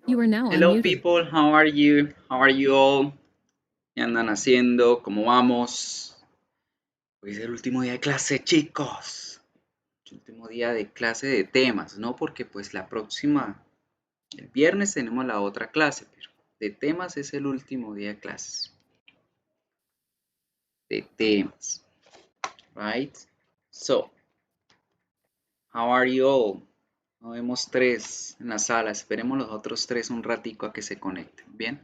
You are now Hello unmuted. people, how are you? How are you all? ¿Qué andan haciendo? ¿Cómo vamos? Hoy es el último día de clase, chicos. El último día de clase de temas, ¿no? Porque pues el viernes tenemos la otra clase, pero de temas es el último día de clases. De temas, right? So, how are you all? Nos vemos 3 en la sala, esperemos los otros 3 un ratico a que se conecten, ¿bien?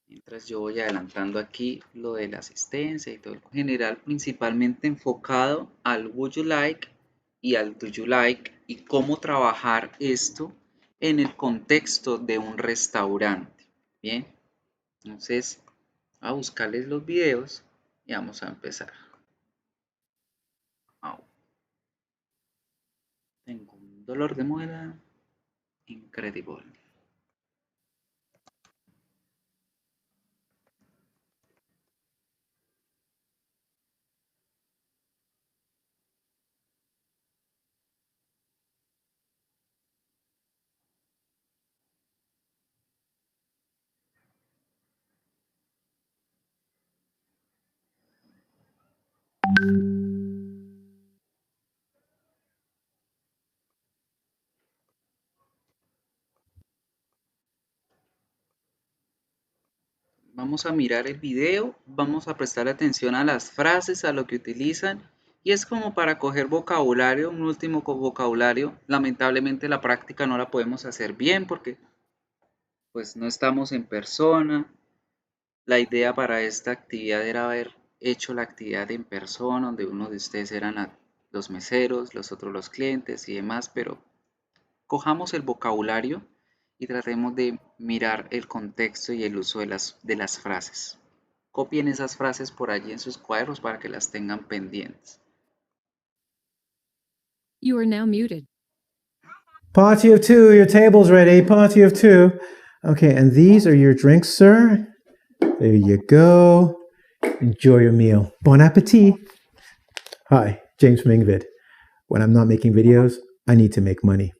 Mientras yo voy adelantando aquí lo de la asistencia y todo en general, principalmente enfocado al would you like y al do you like y cómo trabajar esto en el contexto de un restaurante. Bien, entonces a buscarles los videos y vamos a empezar. Tengo un dolor de muela increíble. Vamos a mirar el video, vamos a prestar atención a las frases, a lo que utilizan y es como para coger vocabulario, un último vocabulario. Lamentablemente la práctica no la podemos hacer bien porque pues no estamos en persona. La idea para esta actividad era haber hecho la actividad en persona, donde uno de ustedes eran los meseros, los otros los clientes y demás, pero cojamos el vocabulario y tratemos de mirar el contexto y el uso de las frases. Copien esas frases por allí en sus cuadros para que las tengan pendientes. You are now muted. Party of 2, your table's ready. Party of 2. Okay, and these are your drinks, sir. There you go. Enjoy your meal. Bon appetit. Hi, James from Ingvid. When I'm not making videos, I need to make money.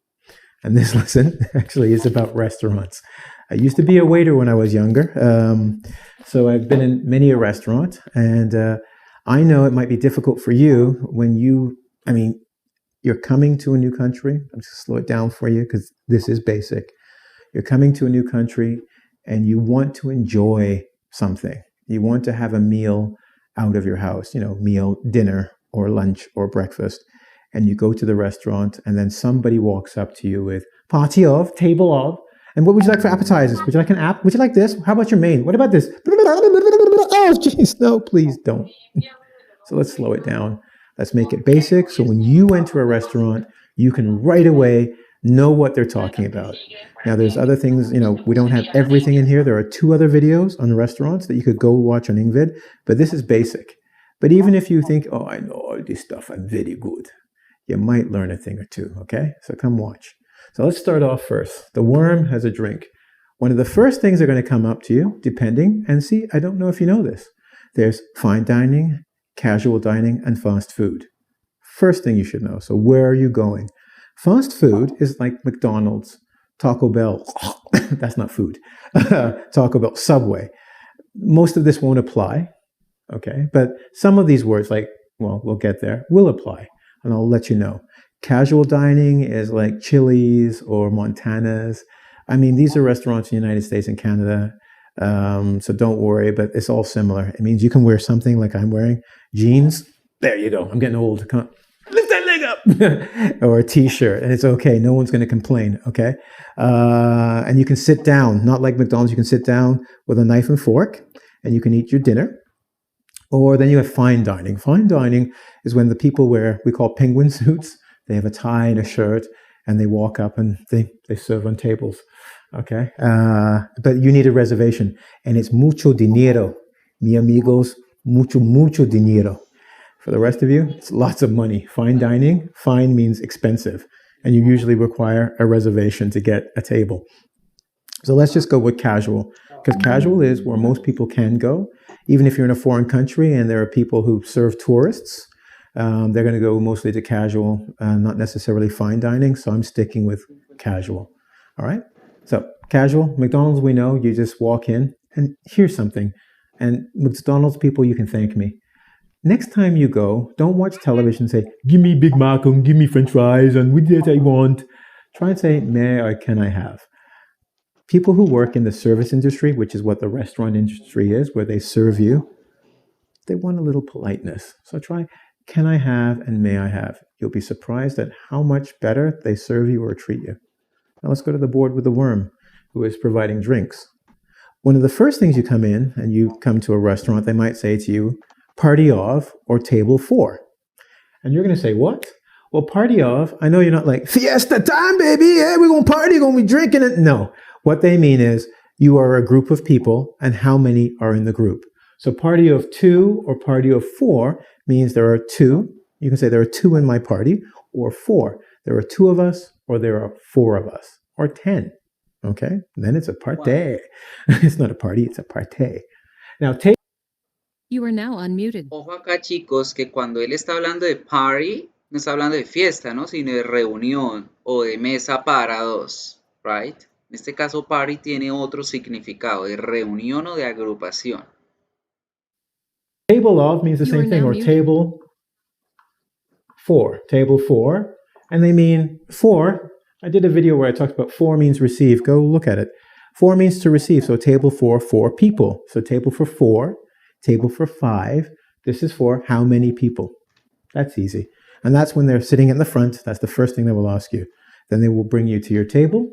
And this lesson actually is about restaurants. I used to be a waiter when I was younger, so I've been in many a restaurant, and I know it might be difficult for you when you're coming to a new country. I'm just slow it down for you because this is basic. You're coming to a new country and you want to enjoy something. You want to have a meal out of your house, meal, dinner or lunch or breakfast. And you go to the restaurant and then somebody walks up to you with party of, table of, and what would you like for appetizers? Would you like an app? Would you like this? How about your main? What about this? Oh, jeez, no, please don't. So let's slow it down. Let's make it basic. So when you enter a restaurant, you can right away know what they're talking about. Now, there's other things, we don't have everything in here. There are 2 other videos on restaurants that you could go watch on Ingvid, but this is basic. But even if you think, oh, I know all this stuff, I'm very good, you might learn a thing or 2, okay? So come watch. So let's start off first. The worm has a drink. One of the first things that are going to come up to you, depending, and see, I don't know if you know this, there's fine dining, casual dining, and fast food. First thing you should know. So where are you going? Fast food is like McDonald's, Taco Bell. That's not food. Taco Bell, Subway. Most of this won't apply, okay? But some of these words, we'll get there, will apply, and I'll let you know. Casual dining is like Chili's or Montana's. These are restaurants in the United States and Canada. So don't worry, but it's all similar. It means you can wear something like I'm wearing, jeans. There you go. I'm getting old. Come on. Lift that leg up. Or a t-shirt, and it's okay. No one's going to complain, okay? And you can sit down, not like McDonald's. You can sit down with a knife and fork, and you can eat your dinner. Or then you have fine dining. Fine dining is when the people wear, we call penguin suits. They have a tie and a shirt, and they walk up and they serve on tables. Okay, but you need a reservation, and it's mucho dinero, mi amigos, mucho dinero. For the rest of you, it's lots of money. Fine dining, fine means expensive, and you usually require a reservation to get a table. So let's just go with casual, because casual is where most people can go, even if you're in a foreign country and there are people who serve tourists. They're going to go mostly to casual, not necessarily fine dining. So I'm sticking with casual. All right. So casual, McDonald's, we know you just walk in and here's something. And McDonald's people, you can thank me. Next time you go, don't watch television and say, give me Big Mac and give me French fries and what did I want? Try and say, may or can I have? People who work in the service industry, which is what the restaurant industry is, where they serve you, they want a little politeness. So try, can I have and may I have? You'll be surprised at how much better they serve you or treat you. Now let's go to the board with the worm, who is providing drinks. One of the first things you come in and you come to a restaurant, they might say to you, party of or table for. And you're going to say, what? Well, party of, I know you're not like, fiesta time, baby. Yeah, we're going to party, going to be drinking it. No, what they mean is you are a group of people and how many are in the group. So party of 2 or party of 4 means there are 2. You can say there are 2 in my party, or 4. There are 2 of us or there are 4 of us, or 10. Okay? And then it's a party. Wow. It's not a party, it's a party. Now, take. You are now unmuted. Ojo acá, chicos, que cuando él está hablando de party, no está hablando de fiesta, ¿no? Sino de reunión o de mesa para dos, right? En este caso, party tiene otro significado, de reunión o de agrupación. Table of means the same thing, or table for. Table for, and they mean 4. I did a video where I talked about 4 means receive. Go look at it. 4 means to receive, so table for 4 people. So table for 4. Table for 5. This is for how many people. That's easy. And that's when they're sitting in the front. That's the first thing they will ask you. Then they will bring you to your table.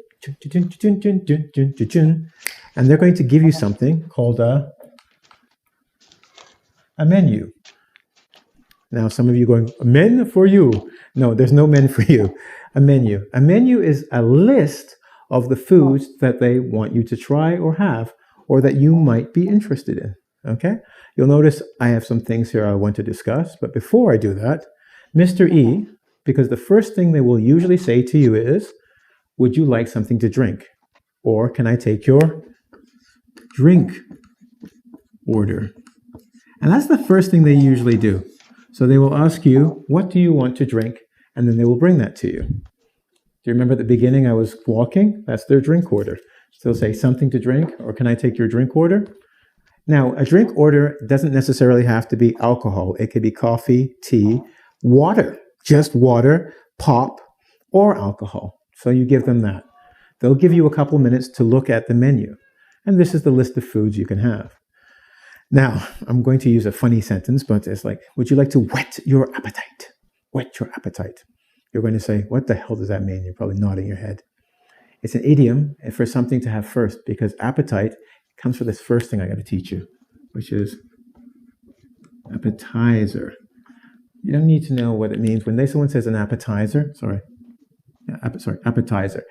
And they're going to give you something called a menu. Now, some of you going, a men for you. No, there's no men for you. A menu. A menu is a list of the foods that they want you to try or have, or that you might be interested in. Okay? You'll notice I have some things here I want to discuss, but before I do that, Mr. E, because the first thing they will usually say to you is, would you like something to drink? Or can I take your drink order? And that's the first thing they usually do. So they will ask you, what do you want to drink? And then they will bring that to you. Do you remember at the beginning I was walking? That's their drink order. So they'll say something to drink, or can I take your drink order? Now, a drink order doesn't necessarily have to be alcohol. It could be coffee, tea, water, just water, pop, or alcohol. So you give them that. They'll give you a couple minutes to look at the menu. And this is the list of foods you can have. Now, I'm going to use a funny sentence, but it's like, would you like to whet your appetite? Whet your appetite. You're going to say, what the hell does that mean? You're probably nodding your head. It's an idiom for something to have first, because appetite comes for this first thing I got to teach you, which is appetizer. You don't need to know what it means. When someone says an appetizer, appetizer.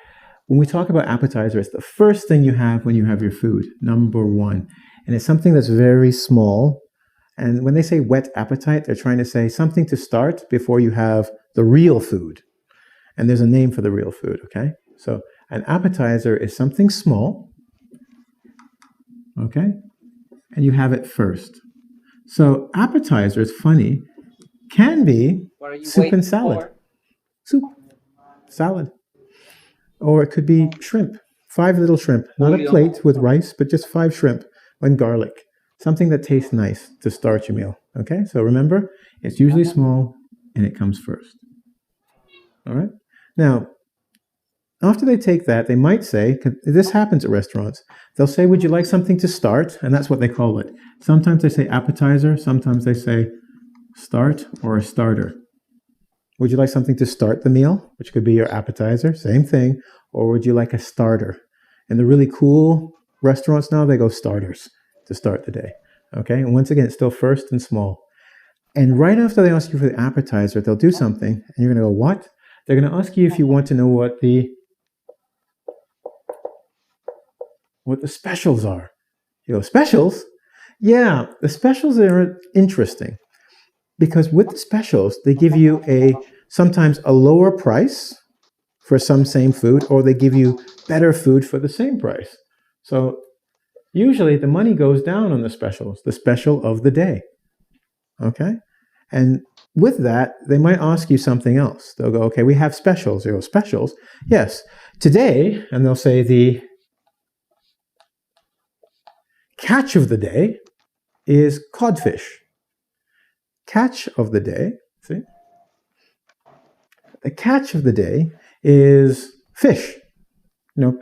When we talk about appetizer, it's the first thing you have when you have your food, number 1. And it's something that's very small. And when they say whet appetite, they're trying to say something to start before you have the real food. And there's a name for the real food, okay? So an appetizer is something small, okay? And you have it first. So appetizer is funny, can be soup and salad. For? Soup, salad. Or it could be shrimp, 5 little shrimp. Not a plate with rice, but just 5 shrimp and garlic. Something that tastes nice to start your meal. Okay, so remember, it's usually small and it comes first. All right? Now, after they take that, they might say, 'cause this happens at restaurants, they'll say, would you like something to start? And that's what they call it. Sometimes they say appetizer, sometimes they say start or a starter. Would you like something to start the meal, which could be your appetizer, same thing, or would you like a starter? In the really cool restaurants now, they go starters to start the day. Okay, and once again, it's still first and small. And right after they ask you for the appetizer, they'll do something, and you're going to go, what? They're going to ask you if you want to know what the specials are. You go, specials? Yeah, the specials are interesting. Because with the specials, they give you sometimes a lower price for some same food, or they give you better food for the same price. So usually the money goes down on the specials, the special of the day. Okay? And with that, they might ask you something else. They'll go, okay, we have specials. You go, specials? Yes. Today, and they'll say the catch of the day is codfish. Catch of the day, see? The catch of the day is fish. You know,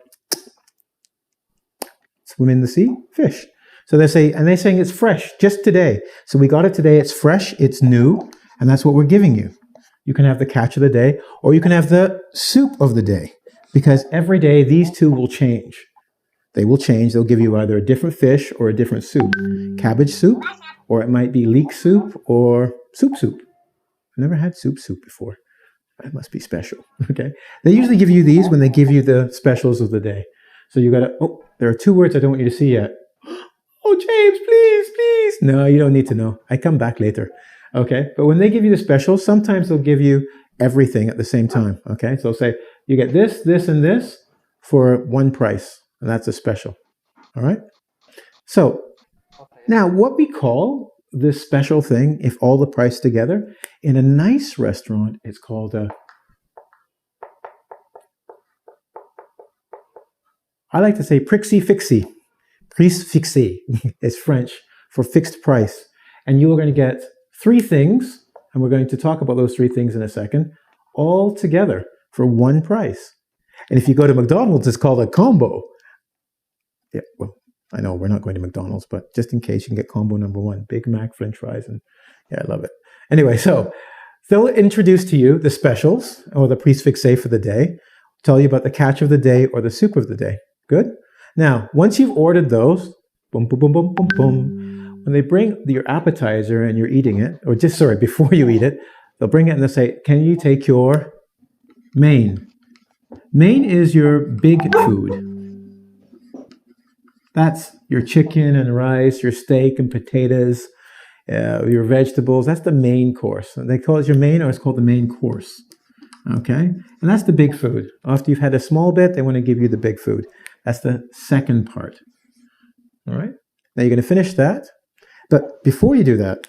swim in the sea, fish. So they say, and they're saying it's fresh, just today. So we got it today, it's fresh, it's new, and that's what we're giving you. You can have the catch of the day, or you can have the soup of the day, because every day these two will change. They will change. They'll give you either a different fish or a different soup. Cabbage soup, or it might be leek soup or soup. I've never had soup before. That must be special. Okay. They usually give you these when they give you the specials of the day. So you gotta, oh, there are 2 words I don't want you to see yet. Oh, James, please. No, you don't need to know. I come back later. Okay. But when they give you the specials, sometimes they'll give you everything at the same time. Okay. So they'll say, you get this, this, and this for one price. And that's a special. All right. So now what we call this special thing, if all the price together, in a nice restaurant, it's called a, I like to say prixy fixie. Prix fixé is French for fixed price. And you're going to get 3 things, and we're going to talk about those 3 things in a second, all together for one price. And if you go to McDonald's, it's called a combo. Yeah, well, I know we're not going to McDonald's, but just in case, you can get combo number 1, Big Mac, French fries, and yeah, I love it. Anyway, so they'll introduce to you the specials or the prix fixé for the day, tell you about the catch of the day or the soup of the day. Good? Now, once you've ordered those, boom, boom, boom, boom, boom, boom, when they bring your appetizer and you're eating it, or just, sorry, before you eat it, they'll bring it and they'll say, can you take your main? Main is your big food. That's your chicken and rice, your steak and potatoes, your vegetables. That's the main course. They call it your main, or it's called the main course. Okay? And that's the big food. After you've had a small bit, they want to give you the big food. That's the second part. All right? Now you're going to finish that. But before you do that,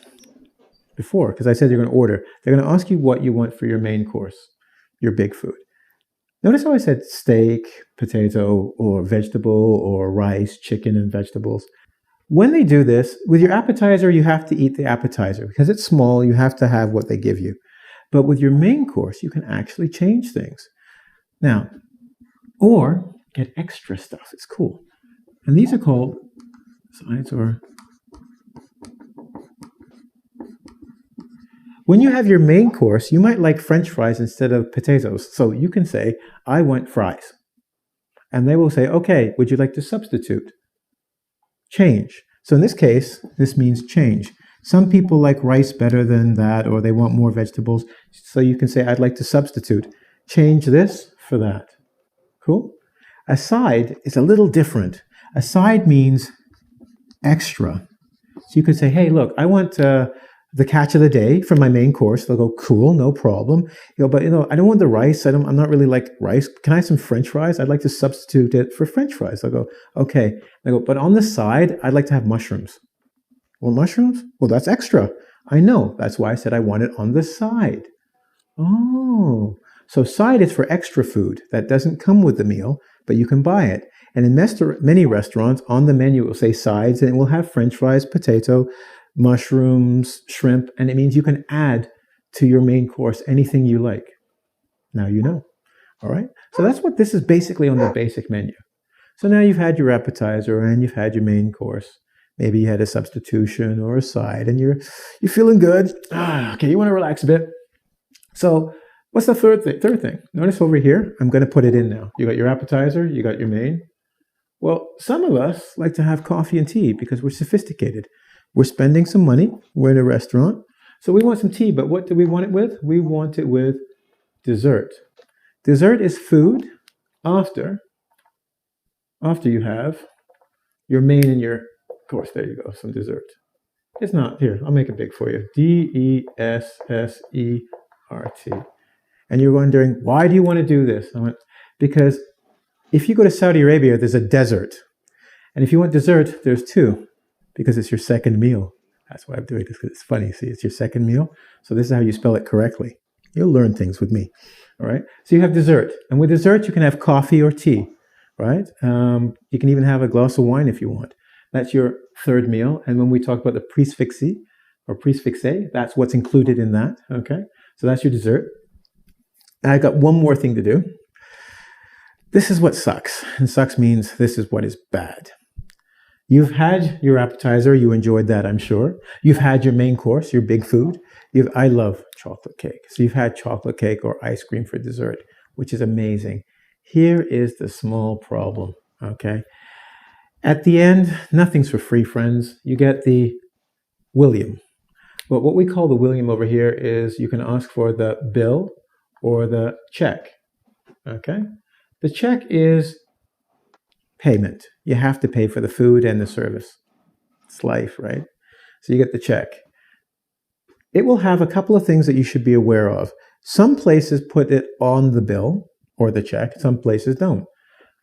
because I said you're going to order, they're going to ask you what you want for your main course, your big food. Notice how I said steak, potato, or vegetable, or rice, chicken, and vegetables. When they do this, with your appetizer, you have to eat the appetizer. Because it's small, you have to have what they give you. But with your main course, you can actually change things. Now, or get extra stuff. It's cool. And these are called sides or... When you have your main course, you might like French fries instead of potatoes. So you can say, I want fries. And they will say, okay, would you like to substitute? Change. So in this case, this means change. Some people like rice better than that, or they want more vegetables. So you can say, I'd like to substitute. Change this for that. Cool? A side is a little different. A side means extra. So you can say, hey, look, I want... the catch of the day from my main course. They'll go, cool, no problem. But I don't want the rice. I'm not really like rice. Can I have some French fries? I'd like to substitute it for French fries. They'll go, okay. They go, but on the side, I'd like to have mushrooms. Well, mushrooms? Well, that's extra. I know. That's why I said I want it on the side. Oh, so side is for extra food that doesn't come with the meal, but you can buy it. And in many restaurants, on the menu, it will say sides, and it will have French fries, potato, mushrooms, shrimp, and it means you can add to your main course anything you like. Now you know. All right? So that's what this is basically on the basic menu. So now you've had your appetizer and you've had your main course. Maybe you had a substitution or a side and you're feeling good. Okay, you want to relax a bit. So what's the third thing? Notice over here, I'm going to put it in now. You got your appetizer, you got your main. Well, some of us like to have coffee and tea because we're sophisticated. We're spending some money. We're in a restaurant. So we want some tea, but what do we want it with? We want it with dessert. Dessert is food after you have your main and your course. There you go, some dessert. It's not, here, I'll make it big for you. Dessert. And you're wondering, why do you want to do this? Because if you go to Saudi Arabia, there's a desert. And if you want dessert, there's 2. Because it's your second meal. That's why I'm doing this, because it's funny. See, it's your second meal. So this is how you spell it correctly. You'll learn things with me. All right. So you have dessert. And with dessert, you can have coffee or tea, right? You can even have a glass of wine if you want. That's your third meal. And when we talk about the prefixi or prefixé, that's what's included in that. Okay. So that's your dessert. And I got one more thing to do. This is what sucks. And sucks means this is what is bad. You've had your appetizer. You enjoyed that, I'm sure. You've had your main course, your big food. I love chocolate cake. So you've had chocolate cake or ice cream for dessert, which is amazing. Here is the small problem, okay? At the end, nothing's for free, friends. You get the William. But what we call the William over here is you can ask for the bill or the check, okay? The check is payment. You have to pay for the food and the service. It's life, right? So you get the check. It will have a couple of things that you should be aware of. Some places put it on the bill or the check. Some places don't.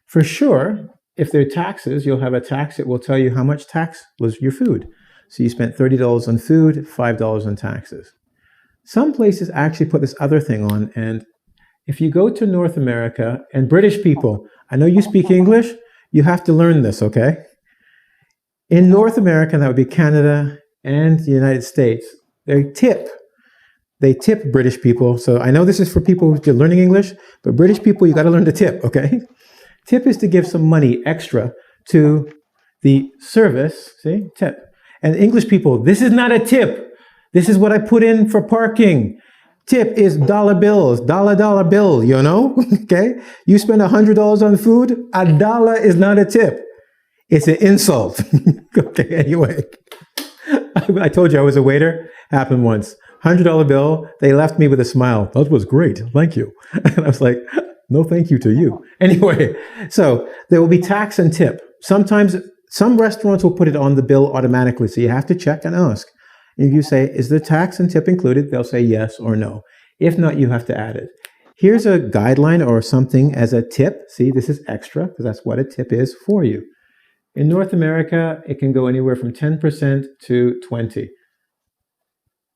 For sure, if there are taxes, you'll have a tax. It will tell you how much tax was your food. So you spent $30 on food, $5 on taxes. Some places actually put this other thing on. And if you go to North America, and British people, I know you speak English, you have to learn this, okay? In North America, that would be Canada and the United States, they tip. They tip British people. So I know this is for people who are learning English, but British people, you got to learn to tip, okay? Tip is to give some money extra to the service, see, tip. And English people, this is not a tip. This is what I put in for parking. Tip is dollar bills, dollar bill, you know, okay? You spend $100 on food, $1 is not a tip. It's an insult. Okay, anyway. I told you I was a waiter. Happened once. $100 bill. They left me with a smile. That was great. Thank you. And I was like, no thank you to you. Anyway, so there will be tax and tip. Sometimes some restaurants will put it on the bill automatically. So you have to check and ask. If you say, is the tax and tip included? They'll say yes or no. If not, you have to add it. Here's a guideline or something as a tip. See, this is extra because that's what a tip is for you. In North America, it can go anywhere from 10% to 20%.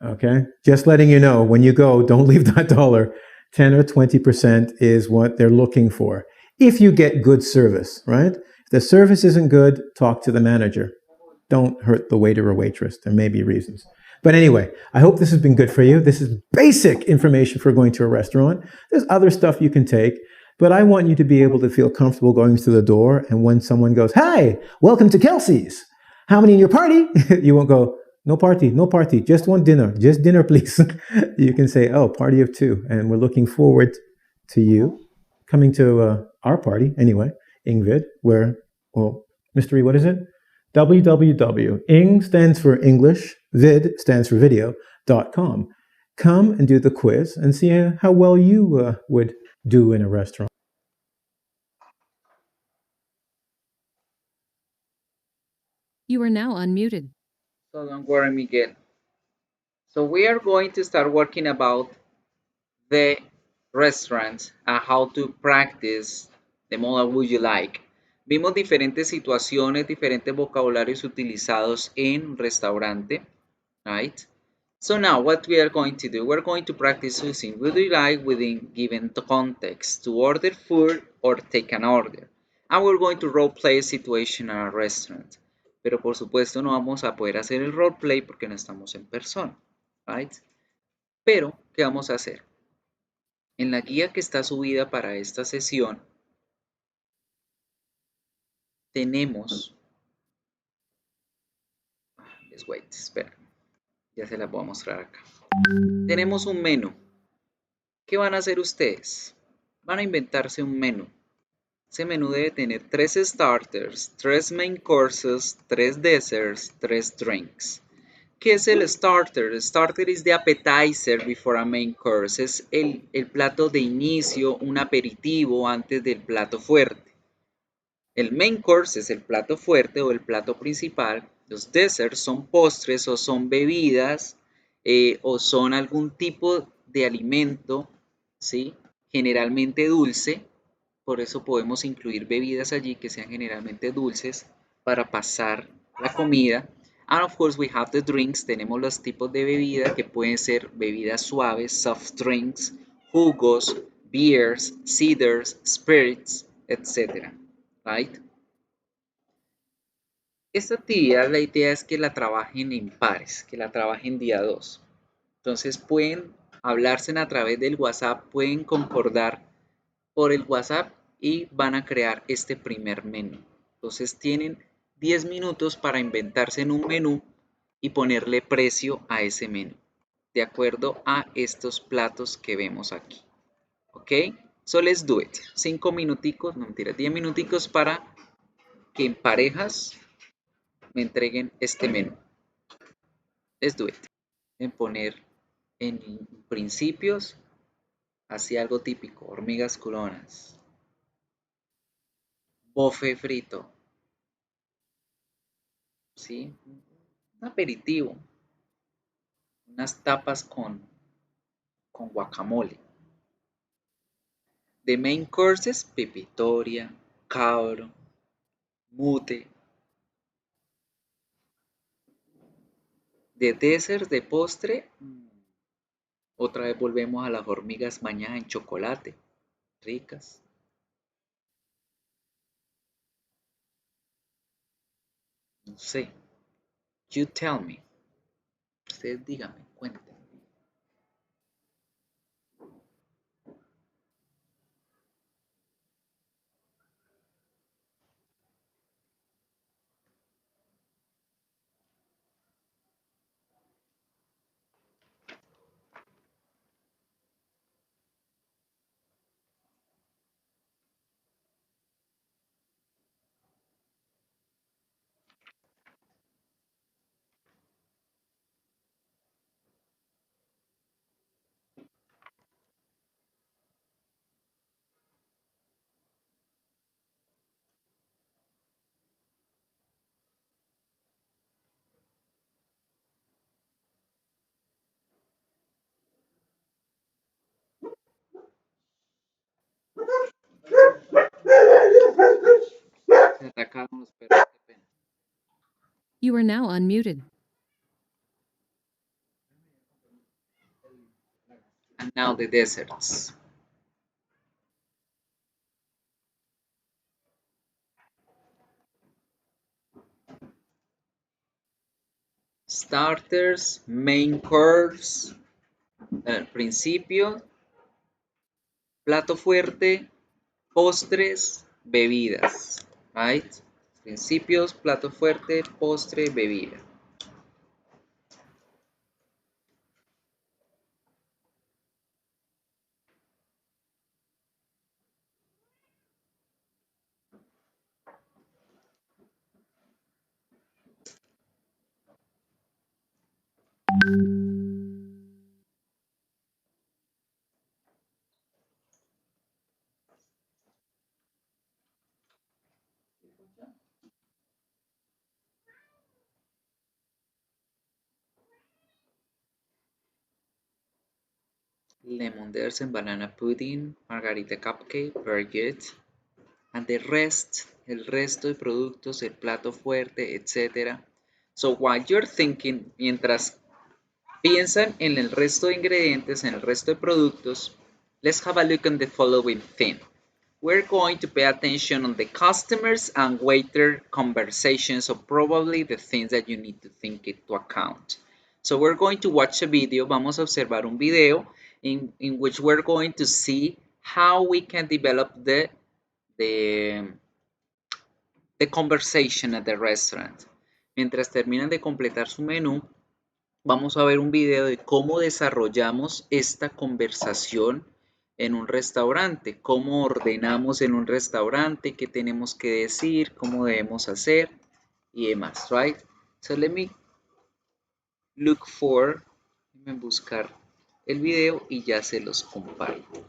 Okay? Just letting you know, when you go, don't leave that dollar. 10 or 20% is what they're looking for. If you get good service, right? If the service isn't good, talk to the manager. Don't hurt the waiter or waitress. There may be reasons. But anyway, I hope this has been good for you. This is basic information for going to a restaurant. There's other stuff you can take. But I want you to be able to feel comfortable going through the door. And when someone goes, "Hi, welcome to Kelsey's. How many in your party?" You won't go, no party, just one dinner. Just dinner, please." You can say, "Oh, party of two." And we're looking forward to you coming to our party anyway, Ingvid, where, well, mystery, what is it? www. Ing stands for English, vid stands for video.com. Come and do the quiz and see how well you would do in a restaurant. You are now unmuted. So don't worry, Miguel. So we are going to start working about the restaurants and how to practice the model would you like. Vimos diferentes situaciones, diferentes vocabularios utilizados en un restaurante, right? So now what we are going to do, we're going to practice using would you like within given context to order food or take an order. And we're going to role play a situation at a restaurant. Pero por supuesto no vamos a poder hacer el role play porque no estamos en persona, right? Pero, ¿qué vamos a hacer? En la guía que está subida para esta sesión, tenemos, wait, espera, ya se las voy a mostrar acá. Tenemos un menú. ¿Qué van a hacer ustedes? Van a inventarse un menú. Ese menú debe tener 3 starters, 3 main courses, 3 desserts, 3 drinks. ¿Qué es el starter? El starter is the appetizer before a main course. Es el plato de inicio, un aperitivo antes del plato fuerte. El main course es el plato fuerte o el plato principal. Los desserts son postres o son bebidas o son algún tipo de alimento, ¿sí? Generalmente dulce. Por eso podemos incluir bebidas allí que sean generalmente dulces para pasar la comida. And of course we have the drinks, tenemos los tipos de bebida que pueden ser bebidas suaves, soft drinks, jugos, beers, ciders, spirits, etc. Right? Esta actividad, la idea es que la trabajen en pares, que la trabajen día 2. Entonces pueden hablarse a través del WhatsApp, pueden concordar por el WhatsApp y van a crear este primer menú. Entonces tienen 10 minutos para inventarse en un menú y ponerle precio a ese menú, de acuerdo a estos platos que vemos aquí. ¿Ok? So let's do it. 5 minuticos, no mentira, 10 minuticos para que en parejas me entreguen este menú. Let's do it. En poner en principios, así algo típico, hormigas culonas, bofe frito, ¿sí? Un aperitivo, unas tapas con guacamole. De main courses, pepitoria, cabro, mute. De dessert, de postre, otra vez volvemos a las hormigas bañadas en chocolate, ricas. No sé, you tell me. Ustedes díganme, cuéntenme. Se atacaron los perros, qué pena. You are now unmuted. And now the desserts. Starters, main course, principio, plato fuerte, postres, bebidas. Right? Principios, plato fuerte, postre, bebida. Lemon and banana pudding, margarita cupcake, very good. And the rest, el resto de productos, el plato fuerte, etc. So while you're thinking, mientras piensan en el resto de ingredientes, en el resto de productos, let's have a look at the following thing. We're going to pay attention on the customers and waiter conversations, so probably the things that you need to think into account. So we're going to watch a video, vamos a observar un video in which we're going to see how we can develop the conversation at the restaurant. Mientras terminan de completar su menú, vamos a ver un video de cómo desarrollamos esta conversación en un restaurante, cómo ordenamos en un restaurante, qué tenemos que decir, cómo debemos hacer y demás, right? So let me look for, déjenme buscar el video y ya se los comparto.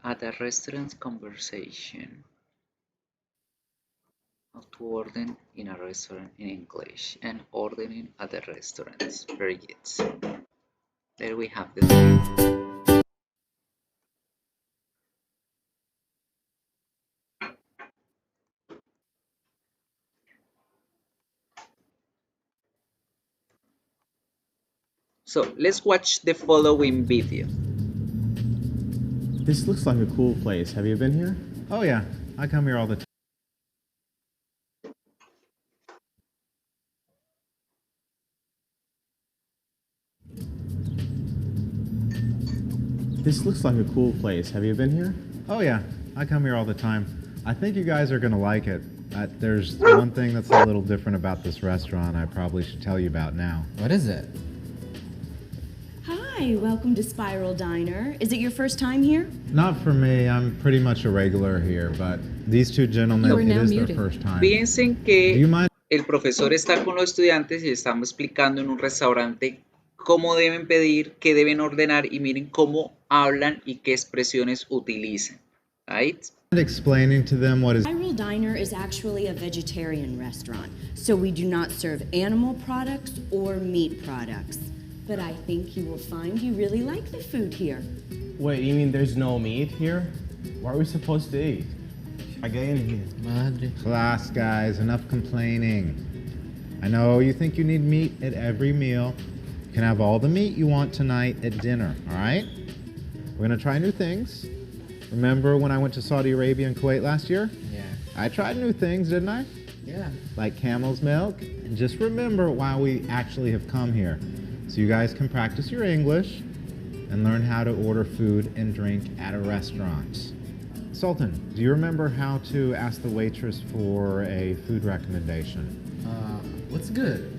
At a restaurant conversation. How to order in a restaurant in English and ordering at the restaurants. Very good. There we have the So let's watch the following video. This looks like a cool place. Have you been here? Oh yeah, I come here all the time. This looks like a cool place. Have you been here? Oh yeah, I come here all the time. I think you guys are gonna like it. There's one thing that's a little different about this restaurant I probably should tell you about now. What is it? Hi, welcome to Spiral Diner. Is it your first time here? Not for me, I'm pretty much a regular here, but these two gentlemen, You are it now is their muted. first time. Piensen Do que you mind? el profesor está con los estudiantes y estamos explicando en un restaurante cómo deben pedir, qué deben ordenar y miren cómo hablan y qué expresiones utilizan. Right? Explaining to them what is Spiral Diner is actually a vegetarian restaurant, so we do not serve animal products or meat products. But I think you will find you really like the food here. Wait, you mean there's no meat here? What are we supposed to eat? Madre. class, guys. Enough complaining. I know you think you need meat at every meal. You can have all the meat you want tonight at dinner, all right? We're gonna try new things. Remember when I went to Saudi Arabia and Kuwait last year? Yeah. I tried new things, didn't I? Yeah. Like camel's milk. And just remember why we actually have come here. So you guys can practice your English and learn how to order food and drink at a restaurant. Sultan, do you remember how to ask the waitress for a food recommendation? What's good?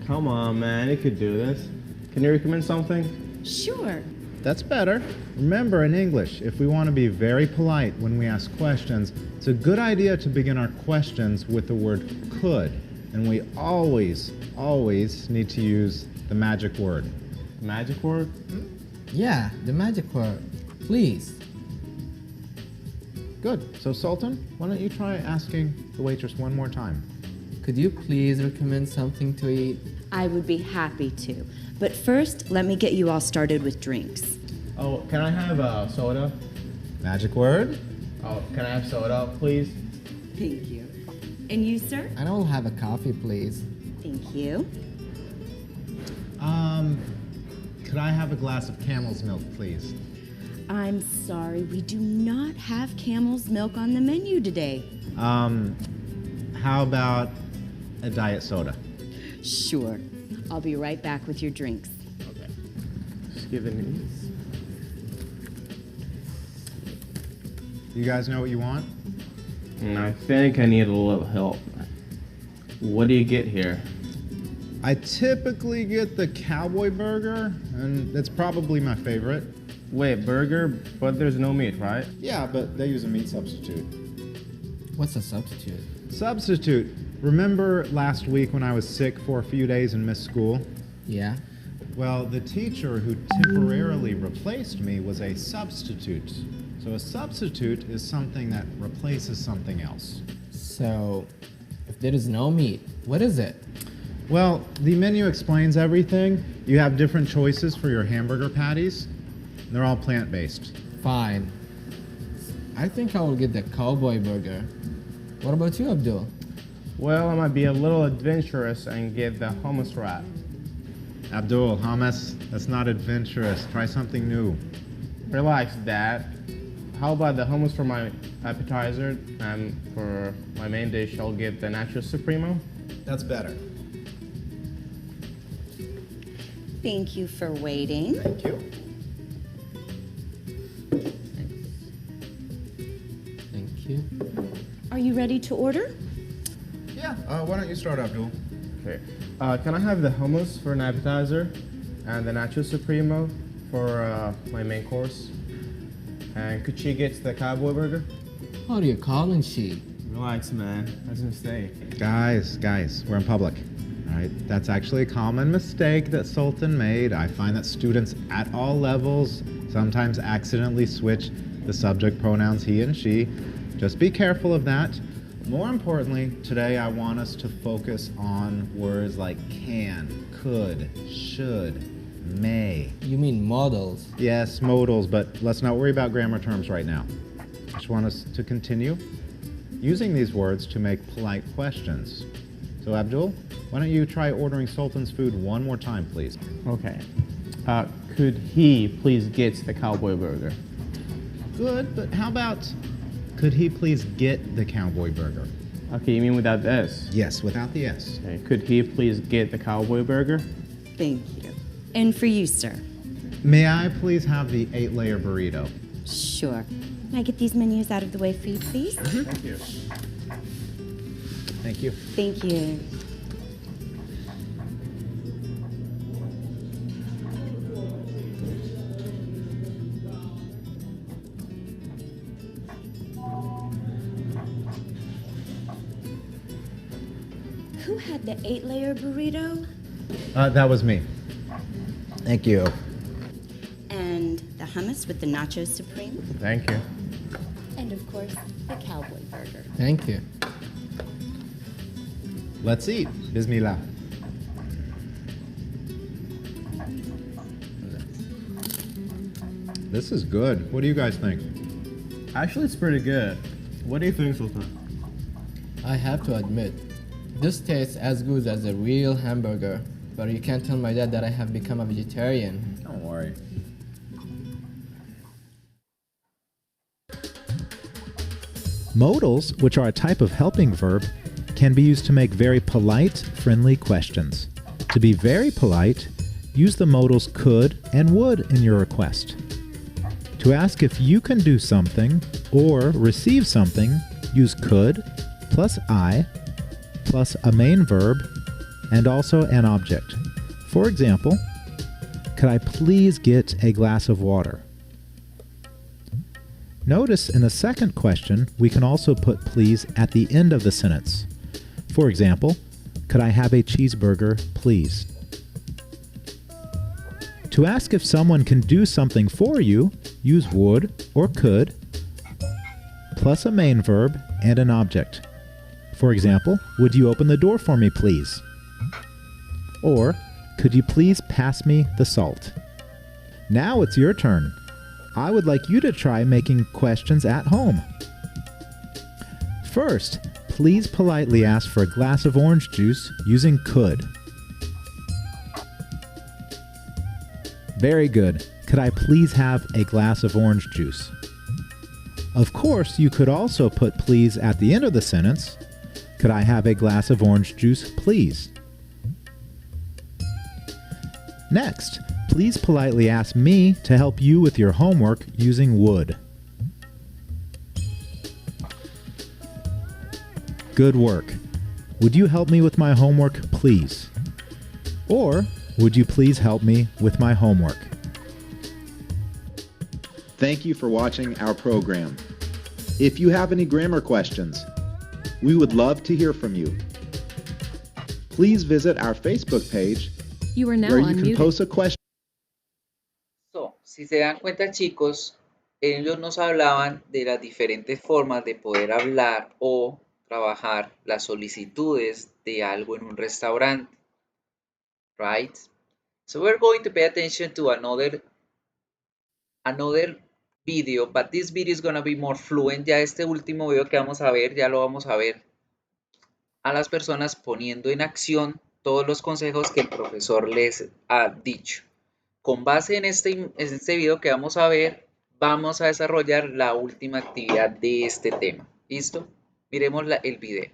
Come on, man. You could do this. Can you recommend something? Sure. That's better. Remember, in English, if we want to be very polite when we ask questions, it's a good idea to begin our questions with the word could. And we always need to use the magic word. Magic word? Yeah, the magic word. Please. Good. So, Sultan, why don't you try asking the waitress one more time? Could you please recommend something to eat? I would be happy to. But first, let me get you all started with drinks. Oh, can I have a soda? Magic word? Oh, can I have soda, please? Thank you. And you, sir? I don't have a coffee, please. Thank you. Could I have a glass of camel's milk, please? I'm sorry, we do not have camel's milk on the menu today. How about a diet soda? Sure. I'll be right back with your drinks. Okay. Just give it these. You guys know what you want? I think I need a little help. What do you get here? I typically get the cowboy burger, and it's probably my favorite. Wait, burger, but there's no meat, right? Yeah, but they use a meat substitute. What's a substitute? Substitute. Remember last week when I was sick for a few days and missed school? Yeah. Well, the teacher who temporarily replaced me was a substitute. So a substitute is something that replaces something else. So, if there is no meat, what is it? Well, the menu explains everything. You have different choices for your hamburger patties. They're all plant-based. Fine. I think I will get the cowboy burger. What about you, Abdul? Well, I might be a little adventurous and get the hummus wrap. Abdul, hummus, that's not adventurous. Try something new. Relax, Dad. How about the hummus for my appetizer, and for my main dish, I'll get the Nacho Supremo? That's better. Thank you for waiting. Thank you. Thank you. Are you ready to order? Yeah, why don't you start, Abdul? Okay. Can I have the hummus for an appetizer, and the Nacho Supremo for my main course? And could she get the cowboy burger? What are you calling she? Relax, man. That's a mistake. Guys, we're in public. All right, that's actually a common mistake that Sultan made. I find that students at all levels sometimes accidentally switch the subject pronouns he and she. Just be careful of that. More importantly, today I want us to focus on words like can, could, should, may. You mean models? Yes, modals, but let's not worry about grammar terms right now. I just want us to continue using these words to make polite questions. So Abdul, Why don't you try ordering Sultan's food one more time, please? Okay. Could he please get the cowboy burger? Good, but how about, could he please get the cowboy burger? Okay, you mean without the S? Yes, without the S. Okay. Could he please get the cowboy burger? Thank you. And for you, sir. May I please have the 8-layer burrito? Sure. Can I get these menus out of the way for you, please? Thank you. Thank you. Thank you. Who had the 8-layer burrito? That was me. Thank you. And the hummus with the nacho supreme? Thank you. And of course, the cowboy burger. Thank you. Let's eat. Bismillah. This is good. What do you guys think? Actually, it's pretty good. What do you think, Sultan? I have to admit, this tastes as good as a real hamburger, but you can't tell my dad that I have become a vegetarian. Don't worry. Modals, which are a type of helping verb, can be used to make very polite, friendly questions. To be very polite, use the modals could and would in your request. To ask if you can do something or receive something, use could plus I plus a main verb and also an object. For example, could I please get a glass of water? Notice in the second question, we can also put please at the end of the sentence. For example, could I have a cheeseburger, please? To ask if someone can do something for you, use would or could, plus a main verb and an object. For example, would you open the door for me, please? Or, could you please pass me the salt? Now it's your turn. I would like you to try making questions at home. First, please politely ask for a glass of orange juice using could. Very good. Could I please have a glass of orange juice? Of course, you could also put please at the end of the sentence. Could I have a glass of orange juice, please? Next, please politely ask me to help you with your homework using would. Good work. Would you help me with my homework, please? Or, would you please help me with my homework? Thank you for watching our program. If you have any grammar questions, we would love to hear from you. Please visit our Facebook page You are now where you can unmuted. post a question. So, si se dan cuenta, chicos, ellos nos hablaban de las diferentes formas de poder hablar o trabajar las solicitudes de algo en un restaurante. Right? So we're going to pay attention to another video, but this video is going to be more fluent. Ya este último video que vamos a ver, ya lo vamos a ver a las personas poniendo en acción todos los consejos que el profesor les ha dicho. Con base en este video que vamos a ver, vamos a desarrollar la última actividad de este tema. ¿Listo? Miremos el video.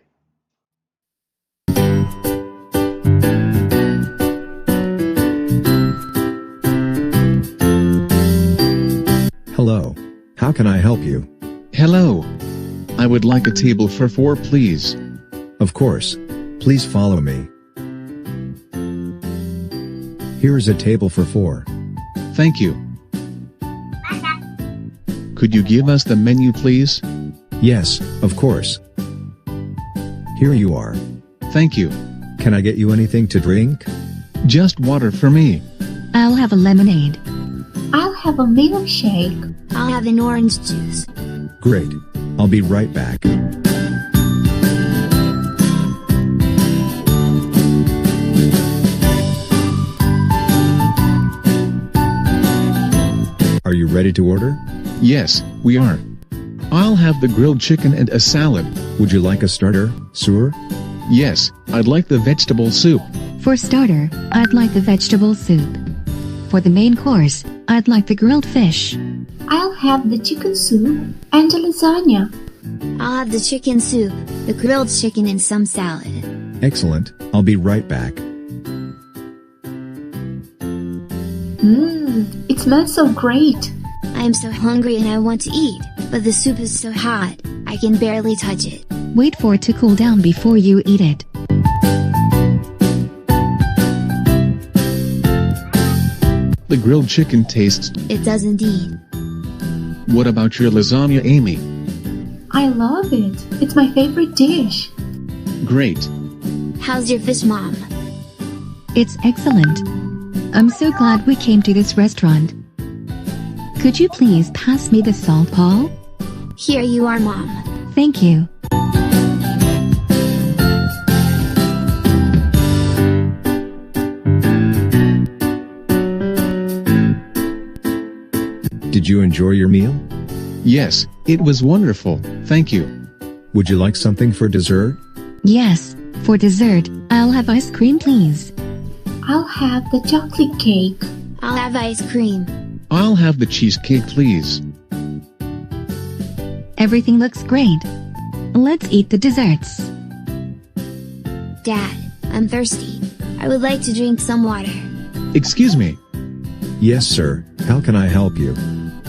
Hello. How can I help you? Hello. I would like a table for 4, please. Of course. Please follow me. Here is a table for 4. Thank you. Could you give us the menu, please? Yes, of course. Here you are. Thank you. Can I get you anything to drink? Just water for me. I'll have a lemonade. I'll have a milkshake. I'll have an orange juice. Great. I'll be right back. Are you ready to order? Yes, we are. I'll have the grilled chicken and a salad. Would you like a starter, sir? Yes, I'd like the vegetable soup. For starter, I'd like the vegetable soup. For the main course, I'd like the grilled fish. I'll have the chicken soup and the lasagna. I'll have the chicken soup, the grilled chicken and some salad. Excellent, I'll be right back. It smells so great. I am so hungry and I want to eat, but the soup is so hot, I can barely touch it. Wait for it to cool down before you eat it. The grilled chicken tastes. It does indeed. What about your lasagna, Amy? I love it. It's my favorite dish. Great. How's your fish, Mom? It's excellent. I'm so glad we came to this restaurant. Could you please pass me the salt, Paul? Here you are, Mom. Thank you. Did you enjoy your meal? Yes, it was wonderful, thank you. Would you like something for dessert? Yes, for dessert, I'll have ice cream, please. I'll have the chocolate cake. I'll have ice cream. I'll have the cheesecake, please. Everything looks great. Let's eat the desserts. Dad, I'm thirsty. I would like to drink some water. Excuse me, Yes, sir. How can I help you?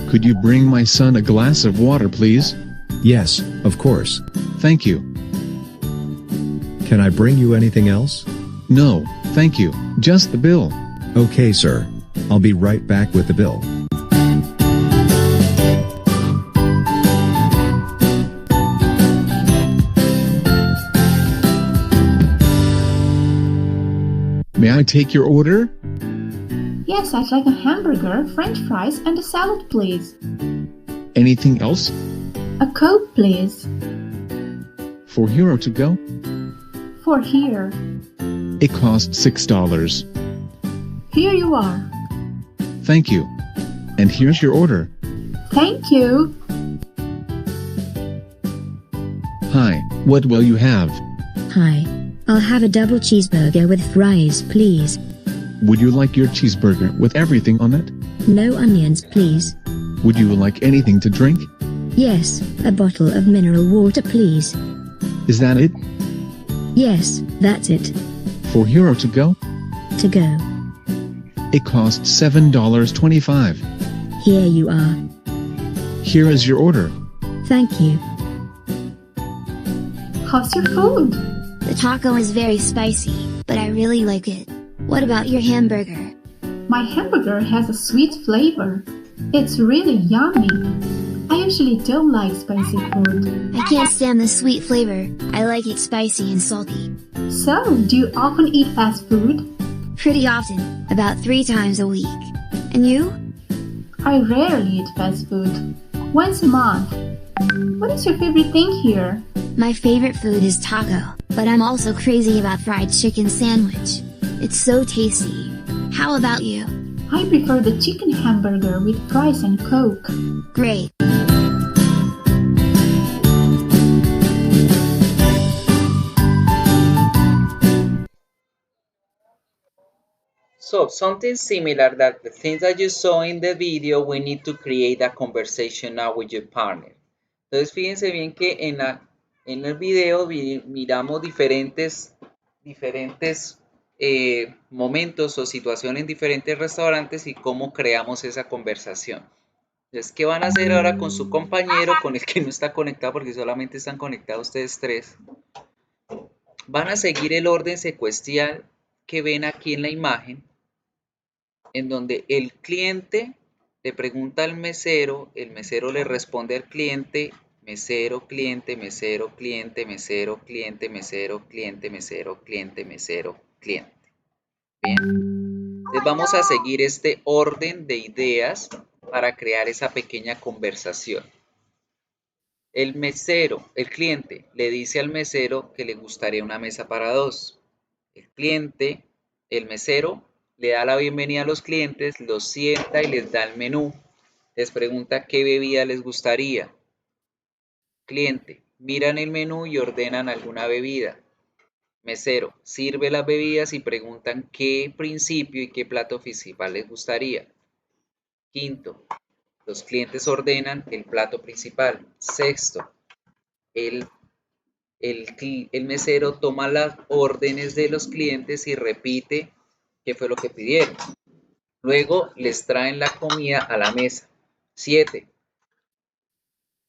could you bring my son a glass of water, please? Yes, of course. Thank you. Can I bring you anything else? No, thank you, just the bill. Okay, sir. I'll be right back with the bill. May I take your order? Yes, I'd like a hamburger, french fries, and a salad, please. Anything else? A Coke, please. For Hero to go? For here. It costs $6. Here you are. Thank you. And here's your order. Thank you. Hi, what will you have? Hi. I'll have a double cheeseburger with fries, please. Would you like your cheeseburger with everything on it? No onions, please. Would you like anything to drink? Yes, a bottle of mineral water, please. Is that it? Yes, that's it. For Hero to go? To go. It costs $7.25. Here you are. Here is your order. Thank you. How's your food? The taco is very spicy, but I really like it. What about your hamburger? My hamburger has a sweet flavor. It's really yummy. I usually don't like spicy food. I can't stand the sweet flavor. I like it spicy and salty. So, do you often eat fast food? Pretty often, about 3 times a week. And you? I rarely eat fast food. Once a month. What is your favorite thing here? My favorite food is taco, but I'm also crazy about fried chicken sandwich. It's so tasty. How about you? I prefer the chicken hamburger with fries and Coke. Great. So something similar that the things that you saw in the video, we need to create a conversation now with your partner. Entonces fíjense bien que en el video miramos diferentes momentos o situaciones en diferentes restaurantes y cómo creamos esa conversación. Entonces, ¿qué van a hacer ahora con su compañero, con el que no está conectado porque solamente están conectados ustedes tres? Van a seguir el orden secuencial que ven aquí en la imagen, en donde el cliente le pregunta al mesero, el mesero le responde al cliente, mesero, cliente, mesero, cliente, mesero, cliente, mesero, cliente, mesero, cliente, mesero, cliente. Bien. Entonces vamos a seguir este orden de ideas para crear esa pequeña conversación. El mesero, el cliente, le dice al mesero que le gustaría una mesa para 2. El cliente, el mesero, le da la bienvenida a los clientes, los sienta y les da el menú. Les pregunta qué bebida les gustaría. Cliente, miran el menú y ordenan alguna bebida. Mesero, sirve las bebidas y preguntan qué principio y qué plato principal les gustaría. Quinto, los clientes ordenan el plato principal. Sexto, el mesero toma las órdenes de los clientes y repite qué fue lo que pidieron. Luego les traen la comida a la mesa. 7.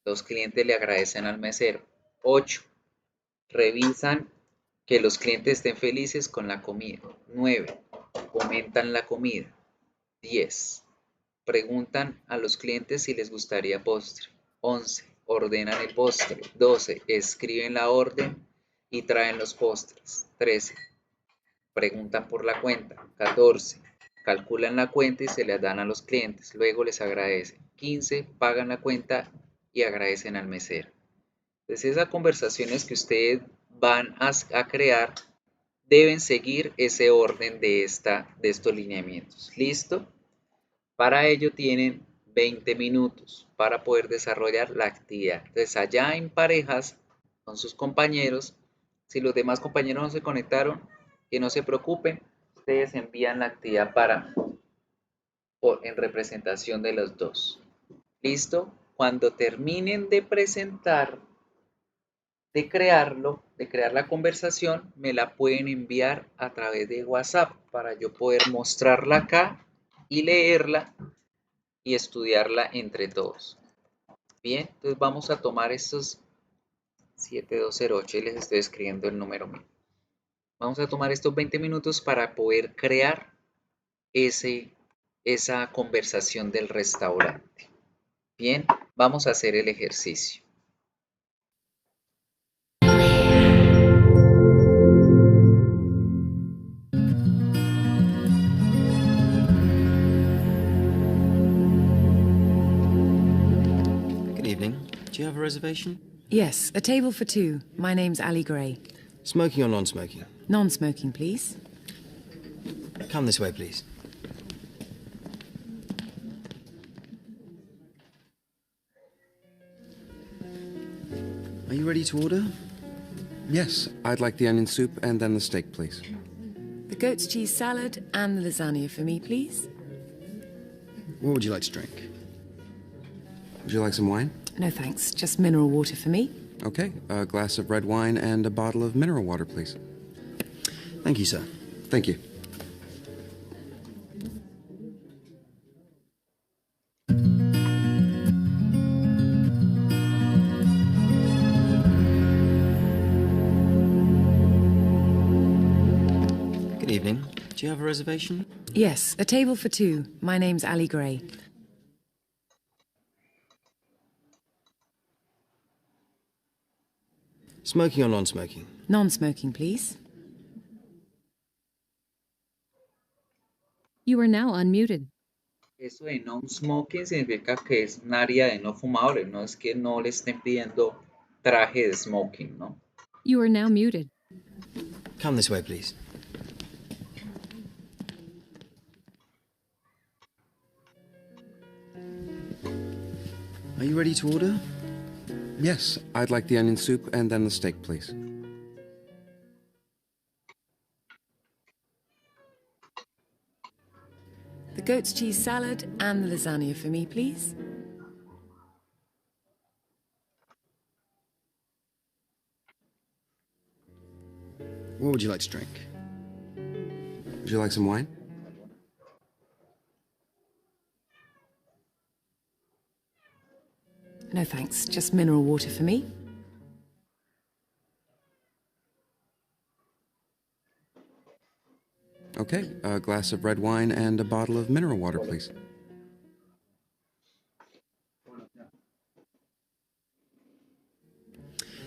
Los clientes le agradecen al mesero. 8. Revisan que los clientes estén felices con la comida. 9. Comentan la comida. 10. Preguntan a los clientes si les gustaría postre. 11. Ordenan el postre. 12. Escriben la orden y traen los postres. 13. Preguntan por la cuenta. 14. Calculan la cuenta y se las dan a los clientes. Luego les agradecen. 15. Pagan la cuenta y agradecen al mesero. Entonces esas conversaciones que ustedes van a crear deben seguir ese orden de estos lineamientos. ¿Listo? Para ello tienen 20 minutos para poder desarrollar la actividad. Entonces allá en parejas con sus compañeros, si los demás compañeros no se conectaron, que no se preocupen, ustedes envían la actividad en representación de los dos. ¿Listo? Cuando terminen de presentar, de crear la conversación, me la pueden enviar a través de WhatsApp para yo poder mostrarla acá y leerla y estudiarla entre todos. Bien, entonces vamos a tomar estos 7208 y les estoy escribiendo el número mío. Vamos a tomar estos 20 minutos para poder crear esa conversación del restaurante. Bien, vamos a hacer el ejercicio. Good evening. Do you have a reservation? Yes, a table for two. My name's Ali Gray. Smoking or non-smoking? Non-smoking, please. Come this way, please. Are you ready to order? Yes, I'd like the onion soup and then the steak, please. The goat's cheese salad and the lasagna for me, please. What would you like to drink? Would you like some wine? No thanks, just mineral water for me. Okay, a glass of red wine and a bottle of mineral water, please. Thank you, sir. Thank you. Good evening. Do you have a reservation? Yes, a table for two. My name's Ali Gray. Smoking or non-smoking? Non-smoking, please. You are now unmuted. Eso de non-smoking significa que es un área de no fumable, no es que no le estén pidiendo traje de smoking, ¿no? You are now muted. Come this way, please. Are you ready to order? Yes, I'd like the onion soup and then the steak, please. The goat's cheese salad and the lasagna for me, please. What would you like to drink? Would you like some wine? No thanks, just mineral water for me. Okay, a glass of red wine and a bottle of mineral water, please.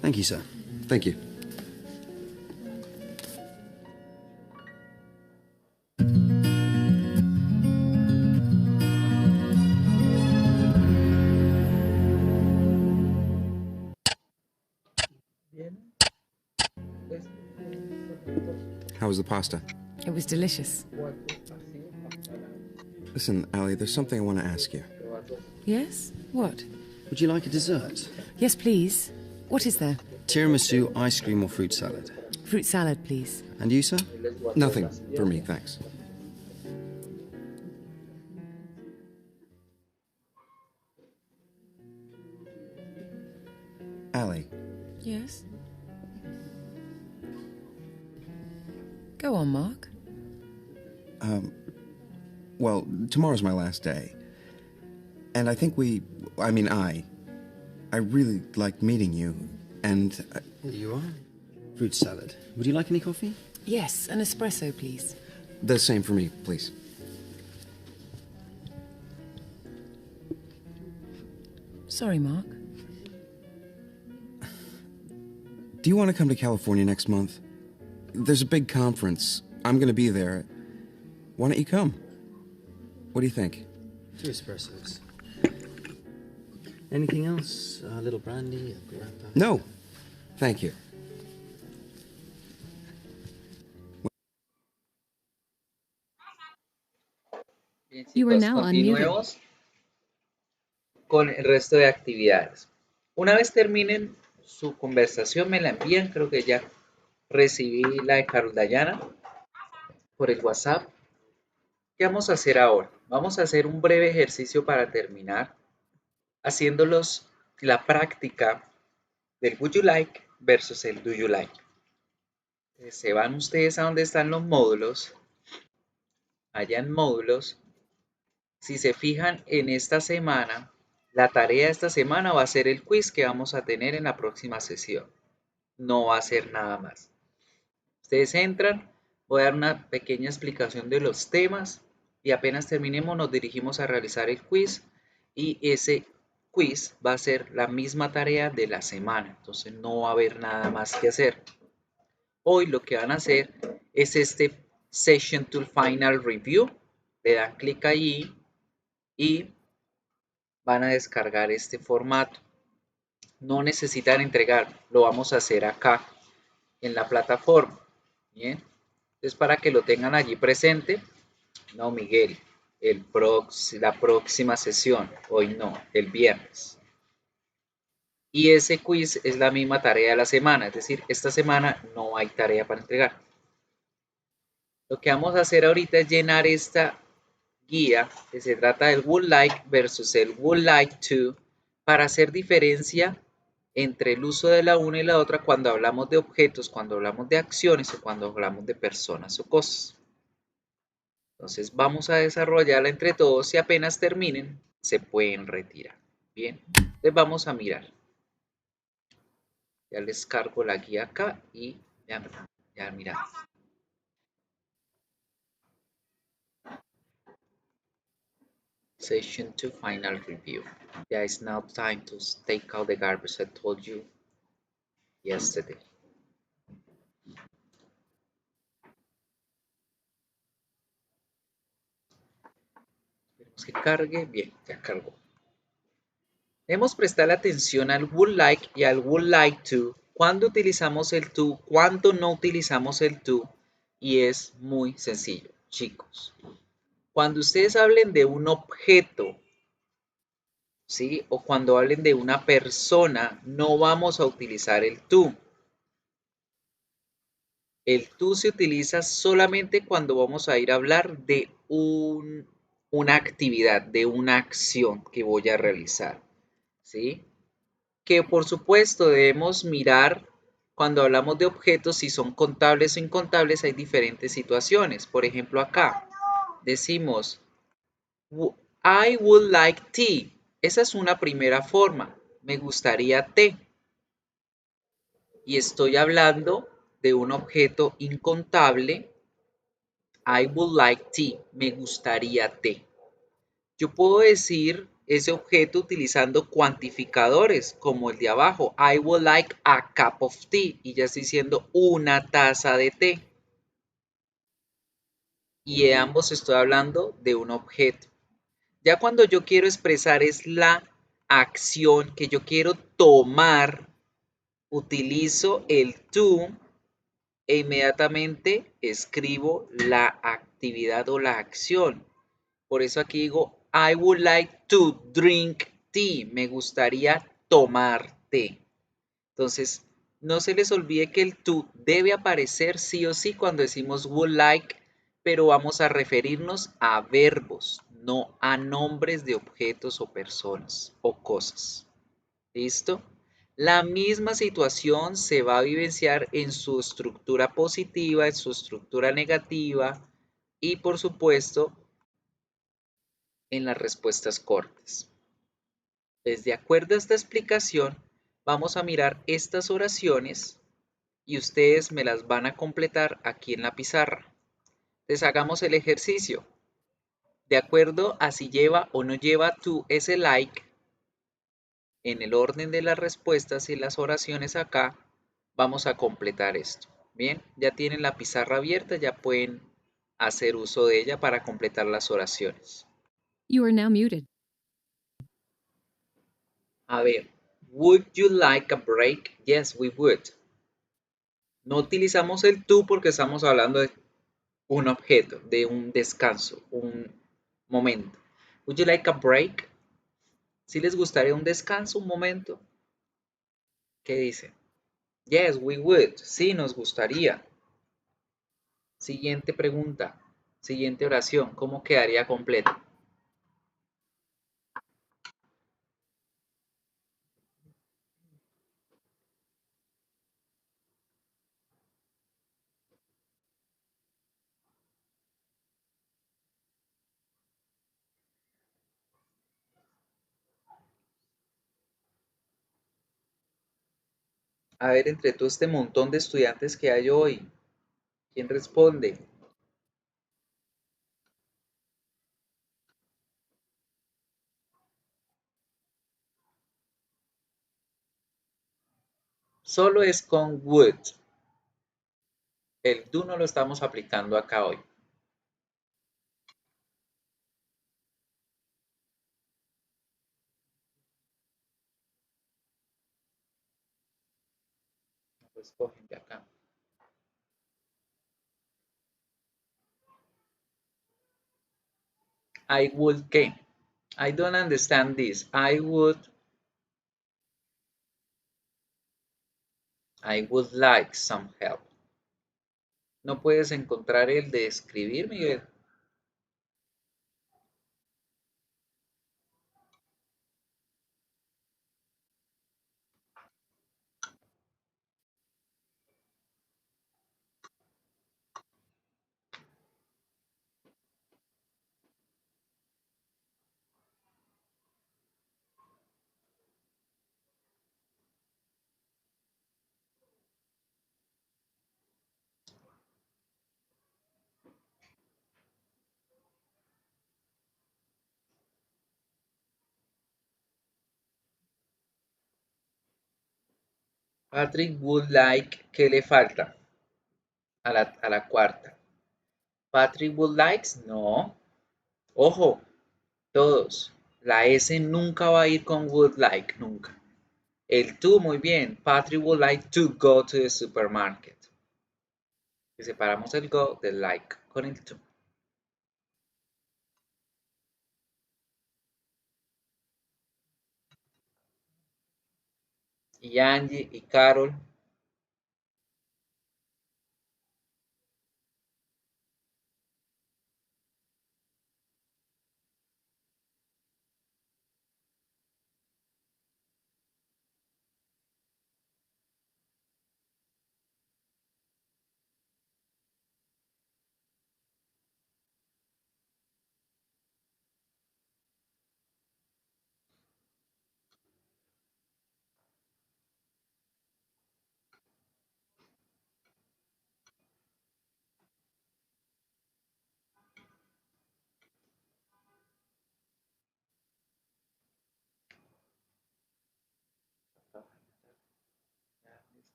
Thank you, sir. Thank you. How was the pasta? It was delicious. Listen, Ali, there's something I want to ask you. Yes? What? Would you like a dessert? Yes, please. What is there? Tiramisu, ice cream or fruit salad? fruit salad, please. And you, sir? Nothing for me, thanks. Allie, Yes? Go on, Mark. well, tomorrow's my last day. And I think I really like meeting you, and... Here you are. Fruit salad. Would you like any coffee? Yes, an espresso, please. The same for me, please. Sorry, Mark. Do you want to come to California next month? There's a big conference. I'm going to be there. Why don't you come? What do you think? 2 espressos. Anything else? A little brandy, a grappa? No. Thank you. Bien, You are chicos, now unmuted. continuemos con el resto de actividades. Una vez terminen su conversación, me la envían. Creo que ya recibí la de Carol Dayana por el WhatsApp. ¿Qué vamos a hacer ahora? Vamos a hacer un breve ejercicio para terminar, haciéndolos la práctica del Would you like versus el Do you like. Se van ustedes a donde están los módulos. Allá en módulos, si se fijan en esta semana, la tarea de esta semana va a ser el quiz que vamos a tener en la próxima sesión. No va a ser nada más. Ustedes entran, voy a dar una pequeña explicación de los temas y apenas terminemos nos dirigimos a realizar el quiz y ese quiz va a ser la misma tarea de la semana. Entonces no va a haber nada más que hacer. Hoy lo que van a hacer es este Session Tool Final Review. Le dan clic allí y van a descargar este formato. No necesitan entregar, lo vamos a hacer acá en la plataforma. Bien, entonces para que lo tengan allí presente. No, Miguel, la próxima sesión, hoy no, el viernes. Y ese quiz es la misma tarea de la semana, es decir, esta semana no hay tarea para entregar. Lo que vamos a hacer ahorita es llenar esta guía que se trata del would like versus el would like to para hacer diferencia entre el uso de la una y la otra cuando hablamos de objetos, cuando hablamos de acciones o cuando hablamos de personas o cosas. Entonces vamos a desarrollarla entre todos y apenas terminen se pueden retirar. Bien, entonces vamos a mirar. Ya les cargo la guía acá y ya miramos. Session 2 Final Review. Yeah, it's now time to take out the garbage I told you yesterday. Esperemos que cargue. Bien, ya cargó. Debemos prestar atención al would like y al would like to. Cuando utilizamos el to, cuando no utilizamos el to. Y es muy sencillo, chicos. Cuando ustedes hablen de un objeto, ¿sí? O cuando hablen de una persona, no vamos a utilizar el to. El to se utiliza solamente cuando vamos a ir a hablar de una actividad, de una acción que voy a realizar, ¿sí? Que por supuesto debemos mirar cuando hablamos de objetos, si son contables o incontables, hay diferentes situaciones. Por ejemplo, acá decimos, I would like tea. Esa es una primera forma. Me gustaría té. Y estoy hablando de un objeto incontable. I would like tea. Me gustaría té. Yo puedo decir ese objeto utilizando cuantificadores como el de abajo. I would like a cup of tea. Y ya estoy diciendo una taza de té. Y de ambos estoy hablando de un objeto. Ya cuando yo quiero expresar es la acción que yo quiero tomar, utilizo el to e inmediatamente escribo la actividad o la acción. Por eso aquí digo, I would like to drink tea. Me gustaría tomar té. Entonces, No se les olvide que el to debe aparecer sí o sí cuando decimos would like, pero vamos a referirnos a verbos, no a nombres de objetos o personas o cosas. ¿Listo? La misma situación se va a vivenciar en su estructura positiva, en su estructura negativa y, por supuesto, en las respuestas cortas. De acuerdo a esta explicación, vamos a mirar estas oraciones y ustedes me las van a completar aquí en la pizarra. Entonces hagamos el ejercicio. De acuerdo a si lleva o no lleva to ese like, en el orden de las respuestas y las oraciones acá, vamos a completar esto. Bien, ya tienen la pizarra abierta, ya pueden hacer uso de ella para completar las oraciones. You are now muted. A ver, would you like a break? Yes, we would. No utilizamos el to porque estamos hablando de un objeto, de un descanso, un momento. Would you like a break? ¿Si les gustaría un descanso, un momento? ¿Qué dicen? Yes, we would. Sí, nos gustaría. Siguiente pregunta. Siguiente oración. ¿Cómo quedaría completa? A ver, entre todo este montón de estudiantes que hay hoy, ¿quién responde? Solo es con would. El do no lo estamos aplicando acá hoy. Pues cogen de acá. I would ¿qué? I don't understand this. I would like some help. ¿No puedes encontrar el de escribir, Miguel? Patrick would like, ¿qué le falta? A la cuarta. Patrick would likes, no. Ojo, todos. La S nunca va a ir con would like, nunca. El to, muy bien. Patrick would like to go to the supermarket. Y separamos el go del like con el to. Y Angie y Carol.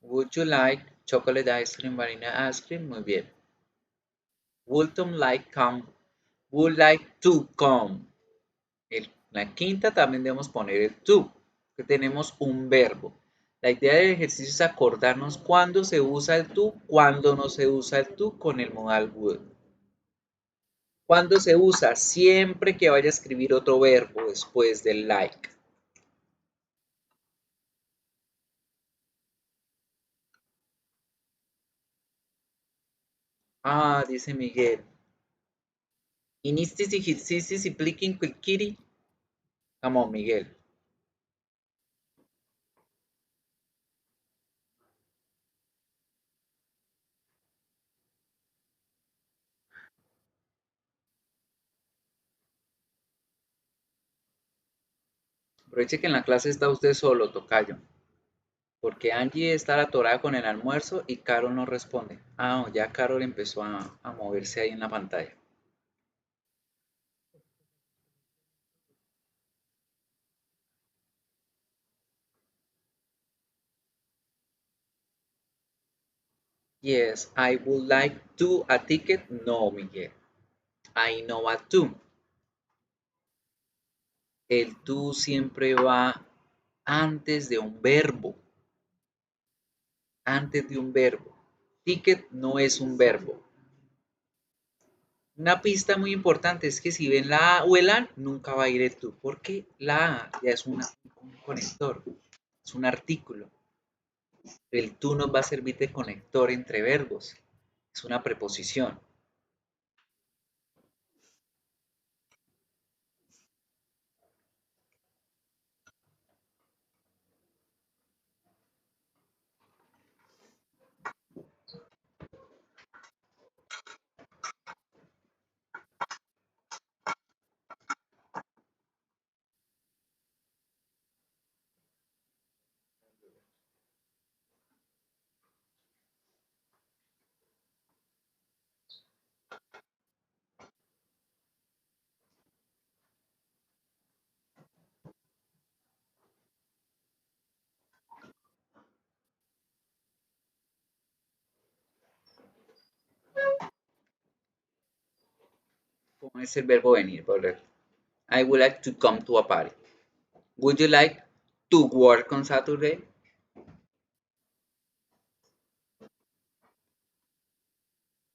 Would you like chocolate ice cream, vanilla ice cream? Muy bien. Would Tom like come? Would like to come. La quinta también debemos poner el to, que tenemos un verbo. La idea del ejercicio es acordarnos cuándo se usa el to, cuándo no se usa el to con el modal would. ¿Cuándo se usa? Siempre que vaya a escribir otro verbo después del like. Ah, dice Miguel. Inistis ejercicios y pliquen quilquiri. Come on, Miguel. Aproveche que en la clase está usted solo, tocayo. Porque Angie está atorada con el almuerzo y Carol no responde. Ah, ya Carol empezó a moverse ahí en la pantalla. Yes, I would like to a ticket. No, Miguel. I know a to. El to siempre va antes de un verbo. Antes de un verbo. Ticket no es un verbo. Una pista muy importante es que si ven la A o el an, nunca va a ir el to, porque la A ya es un conector, es un artículo. El to nos va a servir de conector entre verbos, es una preposición. ¿Cómo es el verbo venir? Volver. I would like to come to a party. Would you like to work on Saturday?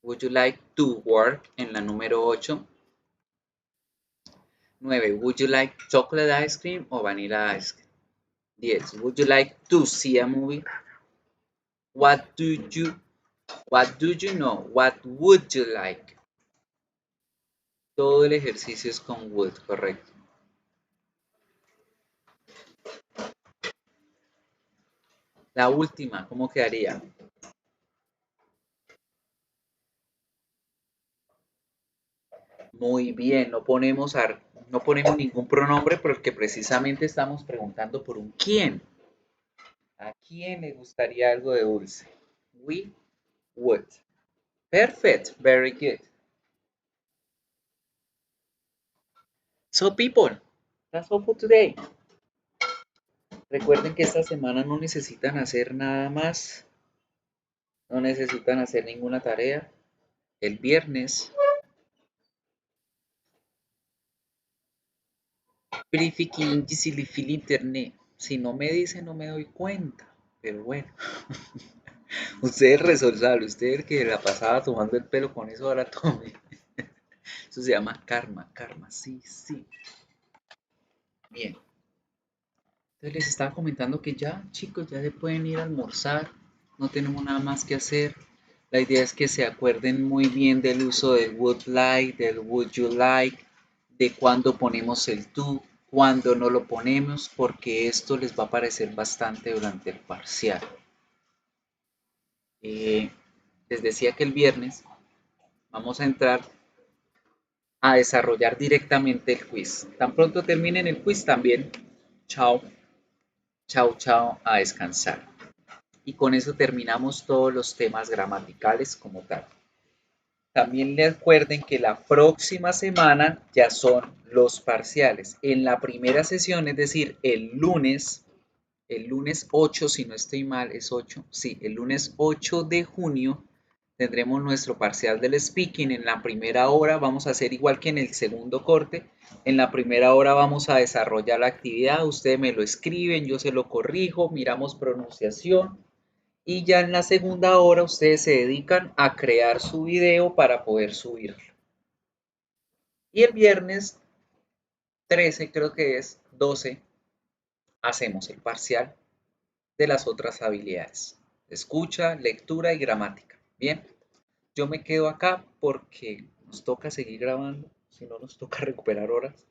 Would you like to work en la número 8? 9. Would you like chocolate ice cream o vanilla ice cream? 10. Would you like to see a movie? What do you know? What would you like? Todo el ejercicio es con would, correcto. La última, ¿cómo quedaría? Muy bien, no ponemos ningún pronombre porque precisamente estamos preguntando por un quién. ¿A quién le gustaría algo de dulce? We would. Perfect, very good. So people, that's all for today. Recuerden que esta semana no necesitan hacer nada más. No necesitan hacer ninguna tarea. El viernes. Internet. Si no me dice, no me doy cuenta. Pero bueno. Ustedes resolverlo. Ustedes que la pasaba tomando el pelo con eso, ahora tome. Eso se llama karma. Karma, sí, sí. Bien. Entonces les estaba comentando que ya, chicos, ya se pueden ir a almorzar. No tenemos nada más que hacer. La idea es que se acuerden muy bien del uso del would like, del would you like, de cuándo ponemos el to, cuándo no lo ponemos, porque esto les va a aparecer bastante durante el parcial. Les decía que el viernes vamos a entrar a desarrollar directamente el quiz. Tan pronto terminen el quiz también, chao, chao, chao, a descansar. Y con eso terminamos todos los temas gramaticales como tal. También les recuerden que la próxima semana ya son los parciales. En la primera sesión, es decir, el lunes 8, si no estoy mal, es 8, sí, el lunes 8 de junio tendremos nuestro parcial del speaking. En la primera hora vamos a hacer igual que en el segundo corte. En la primera hora vamos a desarrollar la actividad, ustedes me lo escriben, yo se lo corrijo, miramos pronunciación. Y ya en la segunda hora ustedes se dedican a crear su video para poder subirlo. Y el viernes 13, creo que es 12, hacemos el parcial de las otras habilidades. Escucha, lectura y gramática. Bien, yo me quedo acá porque nos toca seguir grabando, si no nos toca recuperar horas.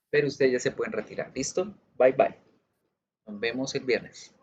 Pero ustedes ya se pueden retirar. ¿Listo? Bye bye. Nos vemos el viernes.